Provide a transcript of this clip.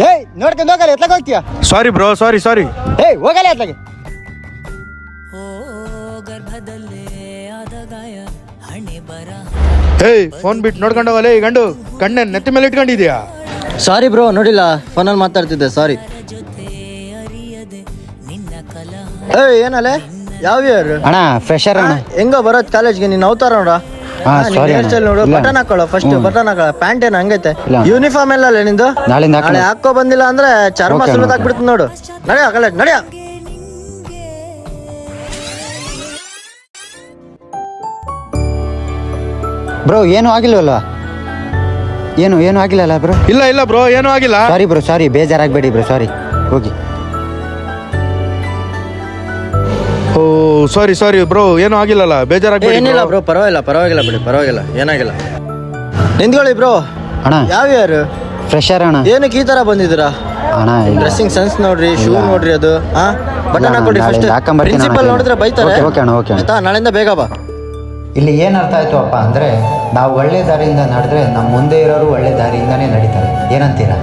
ಏಯ್ ನೋಡ್ಕೊಂಡು ಹೋಗಲ್ಲ ಎತ್ಲಾಗ ಹೋಗ್ತೀಯ? ಸಾರಿ ಬ್ರೋ, ಸಾರಿ. ಏಯ್ ಹೋಗಲ್ಲ ಎತ್ಲಾಗೆ. ಹೇಯ್ ಫೋನ್ ಬಿಟ್ಟು ನೋಡ್ಕೊಂಡು ಹೋಗಲೇ ಈ ಗಂಡು ಕಣ್ಣೆ ನೆತ್ತಿ ಮೇಲೆ ಇಟ್ಕೊಂಡಿದ್ಯಾ? ಸಾರಿ ಬ್ರೋ, ನೋಡಿಲ್ಲ, ಫೋನಲ್ಲಿ ಮಾತಾಡ್ತಿದ್ದೆ, ಸಾರಿ. ಏಯ್ ಏನಲ್ಲೇ, ಯಾವ ಇಯರ್ ಅಣ್ಣ? ಫ್ರೆಶರ್ ಅಣ್ಣ. ಹೆಂಗೋ ಬರೋದ್ ಕಾಲೇಜ್ಗೆ? ನೀನ್ ಅವತಾರ ನೋಡ, ಹೇರ್ ಸ್ಟೈಲ್ ನೋಡು, ಬಟನ್ ಹಾಕೊಳ್ಳೋ, ಫಸ್ಟ್ ಬಟನ್ ಹಾಕೊಳ್ಳೋ, ಪ್ಯಾಂಟ್ ಏನ್ ಹಂಗೈತೆ? ಯೂನಿಫಾರ್ಮ್ ಎಲ್ಲ ಅಲ್ಲ ನಿಂದು? ನಾಳೆ ಹಾಕೋ ಬಂದಿಲ್ಲ ಅಂದ್ರೆ ಚರ್ಮ ಸುಲಿದಾಕ್ಬಿಡ್ತು ನೋಡು. ನಡೆಯ ಕಾಲೇಜ್ ನಡೆಯ. ಬ್ರೋ ಏನು ಆಗಿಲ್ವಲ್ಲ? ಏನು ಆಗಿಲ್ಲಲ್ಲ ಬ್ರೋ? ಇಲ್ಲ ಬ್ರೋ, ಏನೂ ಆಗಿಲ್ಲ. ಸಾರಿ ಬ್ರೋ, ಸಾರಿ, ಬೇಜಾರಾಗಬೇಡಿ ಬ್ರೋ, ಸಾರಿ. ಹೋಗಿ. ಓ ಸಾರಿ ಬ್ರೋ, ಏನೂ ಆಗಿಲ್ಲಲ್ಲ, ಬೇಜಾರಾಗಬೇಡಿ. ಏನಿಲ್ಲ ಬ್ರೋ, ಪರವಾಗಿಲ್ಲ ಬಿಡಿ, ಪರವಾಗಿಲ್ಲ, ಏನಾಗಿಲ್ಲ. ನಿಂತ್ಕೊಳ್ಳಿ ಬ್ರೋ. ಅಣ್ಣ ಯಾವ ಇಯರ್? ಫ್ರೆಶರ್ ಅಣ್ಣ. ಏನಕ್ಕೆ ಈ ತರ ಬಂದಿದ್ದೀರಾ? ಅಣ್ಣ ಡ್ರೆಸ್ಸಿಂಗ್ ಸೆನ್ಸ್ ನೋಡ್ರಿ, ಶೂ ನೋಡ್ರಿ, ಅದು ಬಟನ್ ಹಾಕೊಡ್ರಿ ಫಸ್ಟ್. ಪ್ರಿನ್ಸಿಪಲ್ ನೋಡಿದ್ರೆ ಬೈತಾರೆ ಆಯ್ತಾ? ನಾಳೆಯಿಂದ ಬೇಗ ಬಾ. ಇಲ್ಲಿ ಏನು ಅರ್ಥ ಆಯ್ತು ಅಪ್ಪ ಅಂದರೆ, ನಾವು ಒಳ್ಳೆ ದಾರಿಯಿಂದ ನಡೆದ್ರೆ ನಮ್ಮ ಮುಂದೆ ಇರೋರು ಒಳ್ಳೆ ದಾರಿಯಿಂದನೇ ನಡೀತಾರೆ. ಏನಂತೀರಾ?